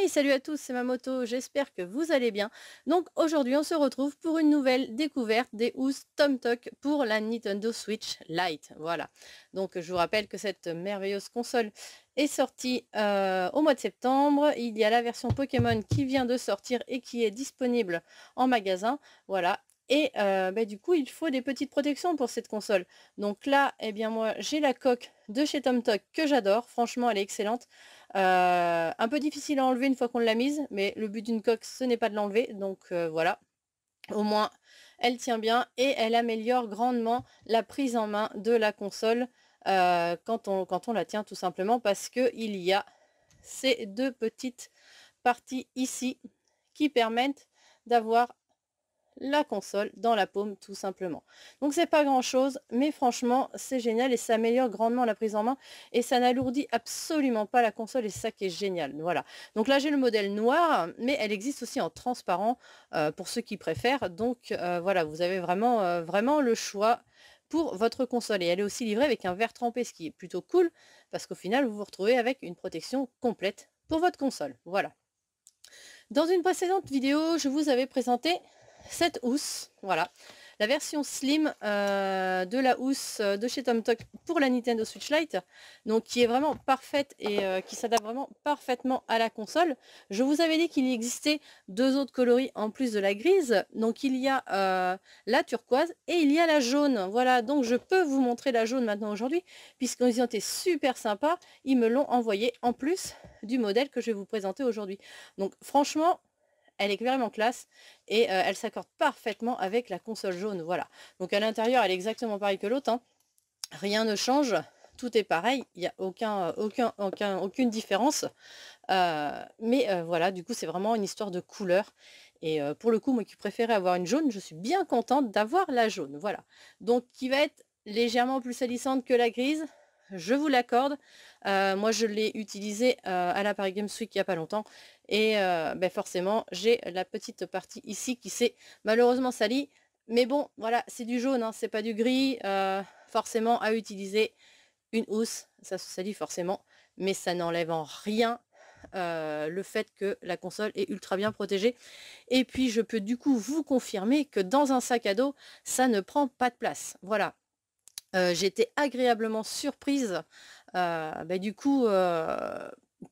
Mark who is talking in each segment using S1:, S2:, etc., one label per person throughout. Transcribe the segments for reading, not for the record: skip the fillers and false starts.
S1: Salut à tous, c'est Mamoto, j'espère que vous allez bien. Donc aujourd'hui on se retrouve pour une nouvelle découverte des housses TomTok pour la Nintendo Switch Lite. Voilà, donc je vous rappelle que cette merveilleuse console est sortie au mois de septembre. Il y a la version Pokémon qui vient de sortir et qui est disponible en magasin. Voilà. Et du coup, il faut des petites protections pour cette console. Donc là, eh bien moi, j'ai la coque de chez TomTok que j'adore. Franchement, elle est excellente. Un peu difficile à enlever une fois qu'on l'a mise, mais le but d'une coque, ce n'est pas de l'enlever. Donc voilà, au moins, elle tient bien et elle améliore grandement la prise en main de la console quand on la tient tout simplement parce qu'il y a ces deux petites parties ici qui permettent d'avoir la console dans la paume tout simplement. Donc c'est pas grand chose, mais franchement c'est génial et ça améliore grandement la prise en main et ça n'alourdit absolument pas la console et c'est ça qui est génial. Voilà. Donc là j'ai le modèle noir, mais elle existe aussi en transparent pour ceux qui préfèrent. Donc voilà, vous avez vraiment le choix pour votre console et elle est aussi livrée avec un verre trempé, ce qui est plutôt cool parce qu'au final vous vous retrouvez avec une protection complète pour votre console. Voilà. Dans une précédente vidéo, je vous avais présenté cette housse, voilà, la version slim de la housse de chez TomTok pour la Nintendo Switch Lite, donc qui est vraiment parfaite et qui s'adapte vraiment parfaitement à la console. Je vous avais dit qu'il existait deux autres coloris en plus de la grise, donc il y a la turquoise et il y a la jaune. Voilà, donc je peux vous montrer la jaune maintenant aujourd'hui, puisqu'ils ont été super sympas, ils me l'ont envoyé en plus du modèle que je vais vous présenter aujourd'hui. Donc franchement, elle est clairement classe et elle s'accorde parfaitement avec la console jaune. Voilà. Donc à l'intérieur, elle est exactement pareille que l'autre. Hein. Rien ne change. Tout est pareil. Il n'y a aucune différence. Voilà, du coup, c'est vraiment une histoire de couleur. Et pour le coup, moi qui préférais avoir une jaune, je suis bien contente d'avoir la jaune. Voilà. Donc, qui va être légèrement plus salissante que la grise. Je vous l'accorde. Moi, je l'ai utilisée à la Paris Games Week il n'y a pas longtemps. Et forcément, j'ai la petite partie ici qui s'est malheureusement salie. Mais bon, voilà, c'est du jaune, hein, c'est pas du gris. Forcément, à utiliser une housse, ça se salit forcément. Mais ça n'enlève en rien le fait que la console est ultra bien protégée. Et puis, je peux du coup vous confirmer que dans un sac à dos, ça ne prend pas de place. Voilà. J'ai été agréablement surprise du coup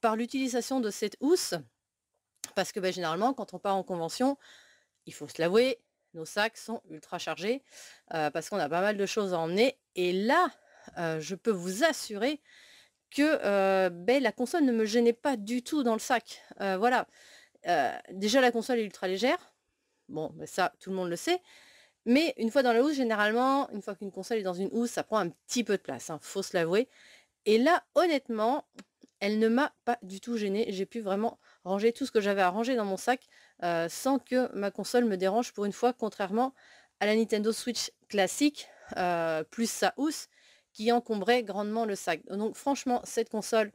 S1: par l'utilisation de cette housse parce que généralement quand on part en convention, il faut se l'avouer, nos sacs sont ultra chargés parce qu'on a pas mal de choses à emmener et là je peux vous assurer que la console ne me gênait pas du tout dans le sac. Voilà. Déjà la console est ultra légère, bon ça tout le monde le sait. Mais une fois dans la housse, généralement, une fois qu'une console est dans une housse, ça prend un petit peu de place, hein, faut se l'avouer. Et là, honnêtement, elle ne m'a pas du tout gênée. J'ai pu vraiment ranger tout ce que j'avais à ranger dans mon sac sans que ma console me dérange pour une fois, contrairement à la Nintendo Switch classique, plus sa housse, qui encombrait grandement le sac. Donc franchement, cette console,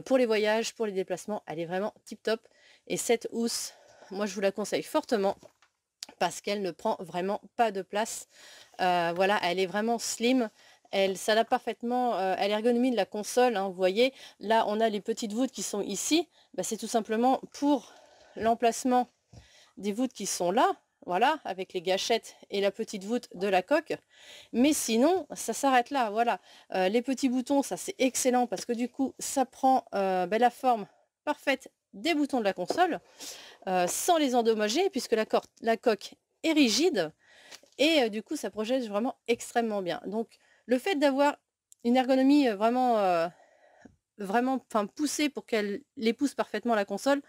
S1: pour les voyages, pour les déplacements, elle est vraiment tip top. Et cette housse, moi je vous la conseille fortement parce qu'elle ne prend vraiment pas de place. Voilà, elle est vraiment slim. Elle s'adapte parfaitement à l'ergonomie de la console. Hein, vous voyez, là, on a les petites voûtes qui sont ici. C'est tout simplement pour l'emplacement des voûtes qui sont là. Voilà, avec les gâchettes et la petite voûte de la coque. Mais sinon, ça s'arrête là. Voilà, les petits boutons, ça c'est excellent parce que du coup, ça prend la forme parfaite des boutons de la console sans les endommager puisque la coque est rigide et du coup ça projette vraiment extrêmement bien. Donc le fait d'avoir une ergonomie vraiment poussée pour qu'elle épouse parfaitement la console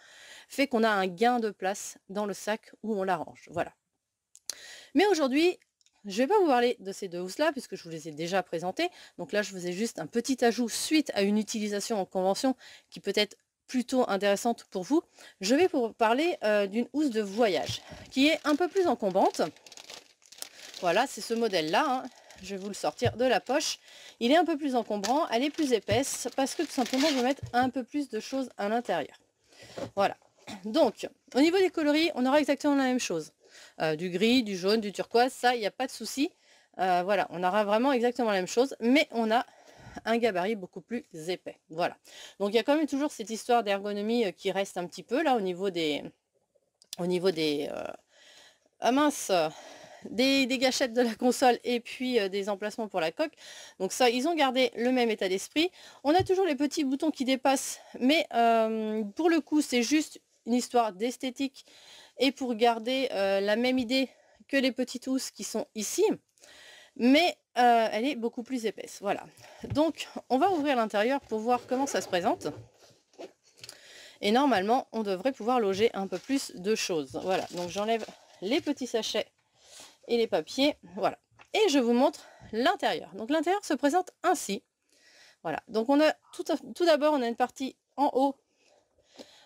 S1: fait qu'on a un gain de place dans le sac où on la range. Voilà. Mais aujourd'hui, je ne vais pas vous parler de ces deux housses là puisque je vous les ai déjà présentées. Donc là je faisais juste un petit ajout suite à une utilisation en convention qui peut être plutôt intéressante pour vous. Je vais vous parler d'une housse de voyage qui est un peu plus encombrante. Voilà, c'est ce modèle là, hein. Je vais vous le sortir de la poche. Il est un peu plus encombrant, elle est plus épaisse parce que tout simplement je vais mettre un peu plus de choses à l'intérieur. Voilà, donc au niveau des coloris, on aura exactement la même chose. Du gris, du jaune, du turquoise, ça il n'y a pas de souci. Voilà, on aura vraiment exactement la même chose, mais on a un gabarit beaucoup plus épais. Voilà. Donc il y a quand même toujours cette histoire d'ergonomie qui reste un petit peu là au niveau des ah mince, des gâchettes de la console et puis des emplacements pour la coque. Donc ça, ils ont gardé le même état d'esprit. On a toujours les petits boutons qui dépassent, mais pour le coup, c'est juste une histoire d'esthétique et pour garder la même idée que les petites housses qui sont ici. Mais elle est beaucoup plus épaisse. Voilà. Donc, on va ouvrir l'intérieur pour voir comment ça se présente. Et normalement, on devrait pouvoir loger un peu plus de choses. Voilà. Donc, j'enlève les petits sachets et les papiers. Voilà. Et je vous montre l'intérieur. Donc, l'intérieur se présente ainsi. Voilà. Donc, on a tout d'abord, on a une partie en haut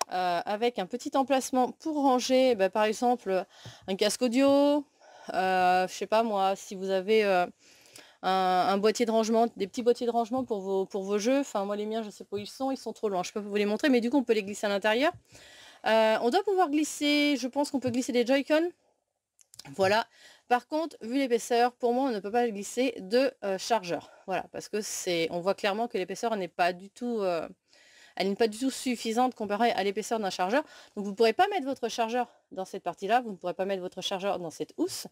S1: avec un petit emplacement pour ranger, par exemple, un casque audio. Je sais pas moi, si vous avez un boîtier de rangement, des petits boîtiers de rangement pour vos jeux. Enfin, moi, les miens, je sais pas où ils sont trop loin. Je peux vous les montrer, mais du coup, on peut les glisser à l'intérieur. On doit pouvoir glisser, je pense qu'on peut glisser des Joy-Con. Voilà. Par contre, vu l'épaisseur, pour moi, on ne peut pas glisser de chargeur. Voilà, parce que on voit clairement que l'épaisseur n'est pas du tout... elle n'est pas du tout suffisante comparée à l'épaisseur d'un chargeur. Donc vous ne pourrez pas mettre votre chargeur dans cette partie-là, vous ne pourrez pas mettre votre chargeur dans cette housse,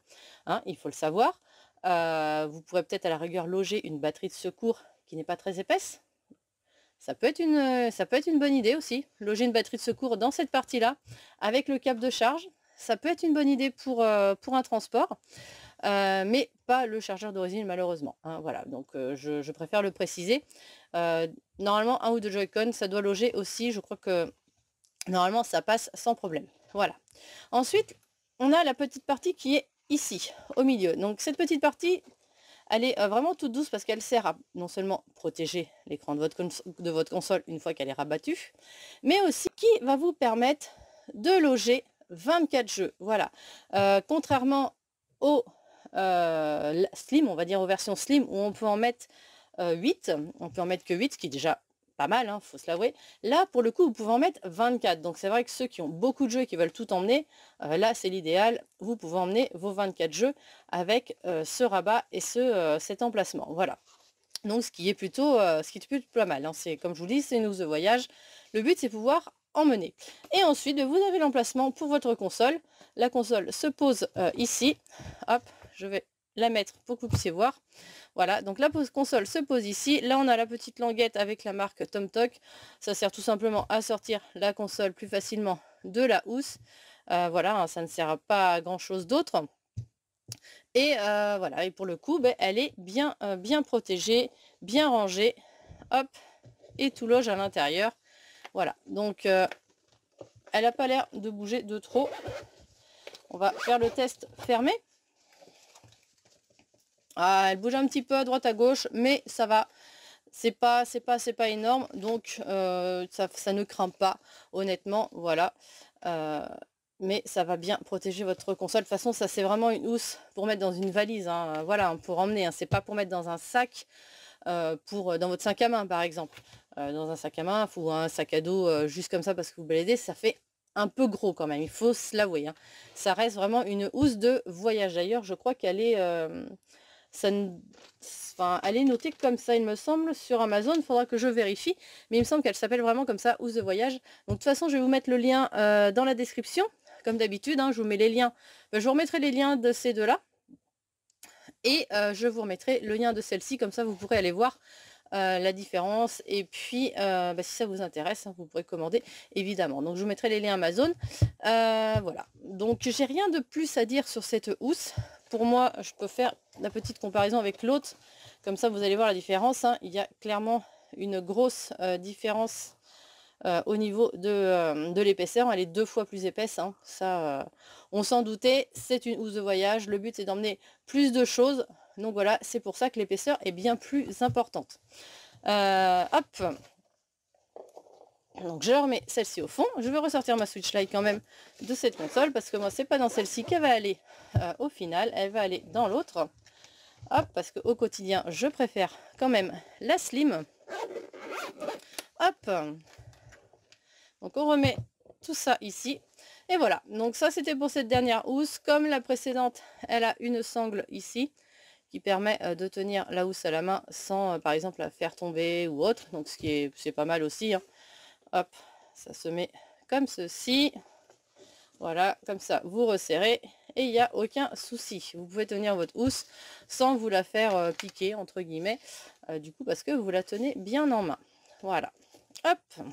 S1: hein, il faut le savoir. Vous pourrez peut-être à la rigueur loger une batterie de secours qui n'est pas très épaisse. Ça peut être une bonne idée aussi, loger une batterie de secours dans cette partie-là, avec le câble de charge. Ça peut être une bonne idée pour un transport. Mais pas le chargeur d'origine malheureusement, hein, voilà, donc je préfère le préciser. Normalement un ou deux Joy-Con ça doit loger aussi, je crois que normalement ça passe sans problème. Voilà. Ensuite on a la petite partie qui est ici au milieu. Donc cette petite partie elle est vraiment toute douce parce qu'elle sert à non seulement protéger l'écran de votre console une fois qu'elle est rabattue, mais aussi qui va vous permettre de loger 24 jeux. Voilà. Contrairement au slim, on va dire aux versions slim où on peut en mettre 8, on peut en mettre que 8, ce qui est déjà pas mal, hein, faut se l'avouer. Là, pour le coup, vous pouvez en mettre 24. Donc c'est vrai que ceux qui ont beaucoup de jeux et qui veulent tout emmener, là c'est l'idéal. Vous pouvez emmener vos 24 jeux avec ce rabat et cet emplacement. Voilà. Donc ce qui est plutôt pas mal. Hein. C'est comme je vous dis, c'est une housse de voyage. Le but c'est pouvoir emmener. Et ensuite, vous avez l'emplacement pour votre console. La console se pose ici. Hop, je vais la mettre pour que vous puissiez voir. Voilà, donc la console se pose ici. Là, on a la petite languette avec la marque TomTok. Ça sert tout simplement à sortir la console plus facilement de la housse. Voilà, hein, ça ne sert pas à grand chose d'autre. Et voilà, et pour le coup, elle est bien protégée, bien rangée. Hop, et tout loge à l'intérieur. Voilà, donc elle n'a pas l'air de bouger de trop. On va faire le test fermé. Ah, elle bouge un petit peu à droite à gauche, mais ça va. C'est pas énorme, donc ça ne craint pas, honnêtement, voilà. Mais ça va bien protéger votre console. De toute façon, ça c'est vraiment une housse pour mettre dans une valise, hein. Voilà, pour emmener, hein. C'est pas pour mettre dans un sac, dans votre sac à main par exemple. Dans un sac à main ou un sac à dos juste comme ça parce que vous baladez, ça fait un peu gros quand même, il faut se l'avouer, hein. Ça reste vraiment une housse de voyage. D'ailleurs, je crois qu'elle est... elle est notée comme ça, il me semble, sur Amazon. Il faudra que je vérifie, mais il me semble qu'elle s'appelle vraiment comme ça, housse de voyage. Donc de toute façon, je vais vous mettre le lien dans la description, comme d'habitude, hein, je vous mets les liens. Je vous remettrai les liens de ces deux-là, et je vous remettrai le lien de celle-ci, comme ça vous pourrez aller voir la différence. Et puis, si ça vous intéresse, hein, vous pourrez commander, évidemment. Donc je vous mettrai les liens Amazon. Voilà. Donc j'ai rien de plus à dire sur cette housse. Pour moi, je peux faire la petite comparaison avec l'autre. Comme ça, vous allez voir la différence, hein. Il y a clairement une grosse différence au niveau de l'épaisseur. Elle est 2 fois plus épaisse, hein. Ça, on s'en doutait. C'est une housse de voyage. Le but, c'est d'emmener plus de choses. Donc voilà, c'est pour ça que l'épaisseur est bien plus importante. Hop. Donc je remets celle-ci au fond. Je vais ressortir ma Switch Lite quand même de cette console parce que moi c'est pas dans celle-ci qu'elle va aller au final. Elle va aller dans l'autre. Hop, parce qu'au quotidien je préfère quand même la Slim. Hop. Donc on remet tout ça ici. Et voilà, donc ça c'était pour cette dernière housse. Comme la précédente, elle a une sangle ici qui permet de tenir la housse à la main sans par exemple la faire tomber ou autre, donc c'est pas mal aussi, hein. Hop, ça se met comme ceci, voilà, comme ça vous resserrez et il n'y a aucun souci. Vous pouvez tenir votre housse sans vous la faire piquer entre guillemets, du coup parce que vous la tenez bien en main. Voilà, hop,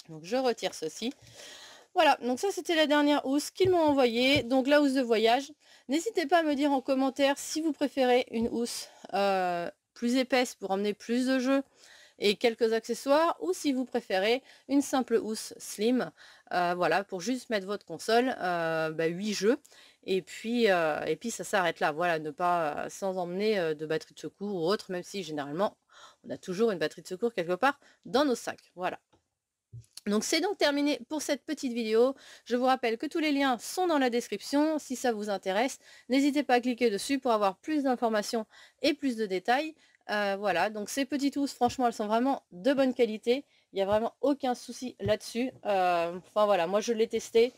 S1: donc je retire ceci. Voilà, donc ça c'était la dernière housse qu'ils m'ont envoyée, donc la housse de voyage. N'hésitez pas à me dire en commentaire si vous préférez une housse plus épaisse pour emmener plus de jeux et quelques accessoires, ou si vous préférez une simple housse slim, voilà, pour juste mettre votre console, 8 jeux, et puis ça s'arrête là, voilà, ne pas sans emmener de batterie de secours ou autre, même si généralement on a toujours une batterie de secours quelque part dans nos sacs, voilà. Donc c'est donc terminé pour cette petite vidéo. Je vous rappelle que tous les liens sont dans la description. Si ça vous intéresse, n'hésitez pas à cliquer dessus pour avoir plus d'informations et plus de détails. Voilà, donc ces petites housses, franchement, elles sont vraiment de bonne qualité. Il n'y a vraiment aucun souci là-dessus. Enfin voilà, moi je l'ai testé.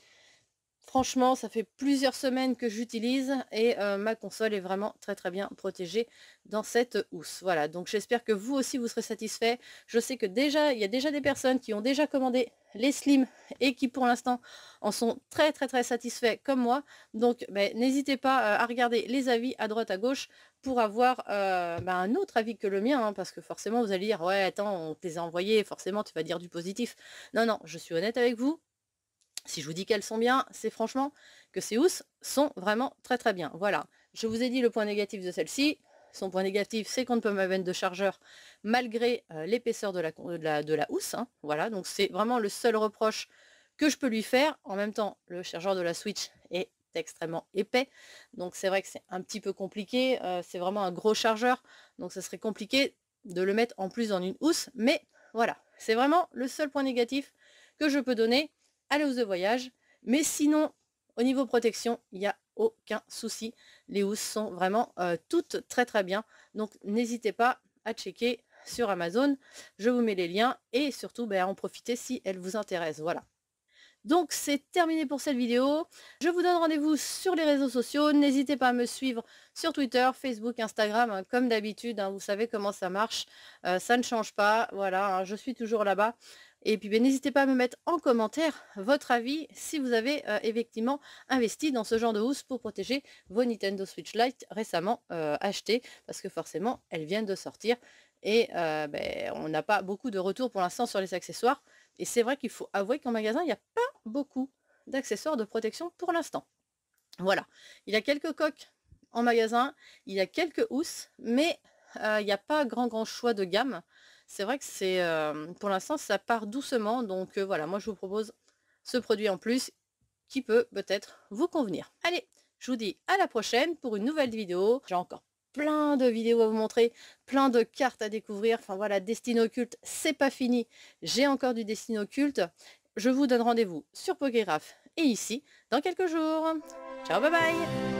S1: Franchement, ça fait plusieurs semaines que j'utilise et ma console est vraiment très bien protégée dans cette housse. Voilà, donc j'espère que vous aussi vous serez satisfaits. Je sais que déjà, il y a déjà des personnes qui ont déjà commandé les slims et qui pour l'instant en sont très satisfaits comme moi. Donc n'hésitez pas à regarder les avis à droite à gauche pour avoir un autre avis que le mien, hein, parce que forcément vous allez dire ouais attends on te les a envoyés, forcément tu vas dire du positif. Non, je suis honnête avec vous. Si je vous dis qu'elles sont bien, c'est franchement que ces housses sont vraiment très bien. Voilà, je vous ai dit le point négatif de celle-ci. Son point négatif, c'est qu'on ne peut pas mettre de chargeur malgré l'épaisseur de la housse, hein. Voilà, donc c'est vraiment le seul reproche que je peux lui faire. En même temps, le chargeur de la Switch est extrêmement épais, donc c'est vrai que c'est un petit peu compliqué. C'est vraiment un gros chargeur, donc ça serait compliqué de le mettre en plus dans une housse. Mais voilà, c'est vraiment le seul point négatif que je peux donner à la housse de voyage, mais sinon au niveau protection il n'y a aucun souci, les housses sont vraiment toutes très bien, donc n'hésitez pas à checker sur Amazon, je vous mets les liens et surtout à en profiter si elles vous intéressent. Voilà, donc c'est terminé pour cette vidéo. Je vous donne rendez-vous sur les réseaux sociaux. N'hésitez pas à me suivre sur Twitter, Facebook, Instagram, hein, comme d'habitude, hein, vous savez comment ça marche. Ça ne change pas. Voilà, hein, je suis toujours là-bas. Et puis n'hésitez pas à me mettre en commentaire votre avis si vous avez effectivement investi dans ce genre de housse pour protéger vos Nintendo Switch Lite récemment achetées, parce que forcément elles viennent de sortir et on n'a pas beaucoup de retours pour l'instant sur les accessoires. Et c'est vrai qu'il faut avouer qu'en magasin, il n'y a pas beaucoup d'accessoires de protection pour l'instant. Voilà, il y a quelques coques en magasin, il y a quelques housses, mais il n'y a pas grand choix de gamme. C'est vrai que c'est pour l'instant, ça part doucement. Donc voilà, moi je vous propose ce produit en plus qui peut peut-être vous convenir. Allez, je vous dis à la prochaine pour une nouvelle vidéo. J'ai encore plein de vidéos à vous montrer, plein de cartes à découvrir. Enfin voilà, Destin Occulte, c'est pas fini. J'ai encore du Destin Occulte. Je vous donne rendez-vous sur Pokégraph et ici dans quelques jours. Ciao, bye bye!